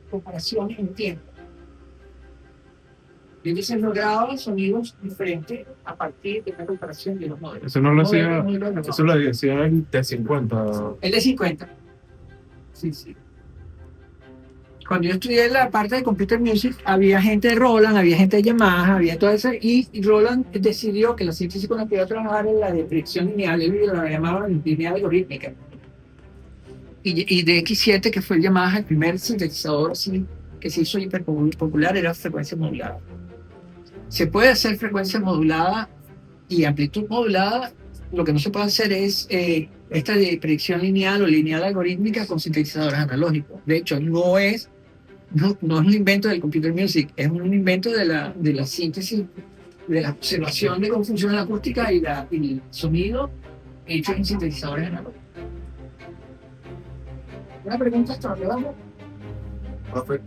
comparación en tiempo. Y entonces lograba sonidos diferentes a partir de una comparación de los modelos. Eso no lo hacía, eso lo decía el T50. El de 50. Sí, sí. Cuando yo estudié la parte de Computer Music, había gente de Roland, había gente de Yamaha, había todo eso, y Roland decidió que la síntesis con la que iba a trabajar era la de predicción lineal, él la llamaban lineal algorítmica. Y de X7, que fue el Yamaha, el primer sintetizador así, que se hizo hiper popular, era frecuencia modulada. Se puede hacer frecuencia modulada y amplitud modulada. Lo que no se puede hacer es esta de predicción lineal o lineal algorítmica con sintetizadores analógicos. De hecho, no es un invento del computer music, es un invento de la síntesis, de la observación de cómo funciona la acústica y el sonido hecho en sintetizadores analógicos. ¿Una pregunta hasta dónde vamos? Profe,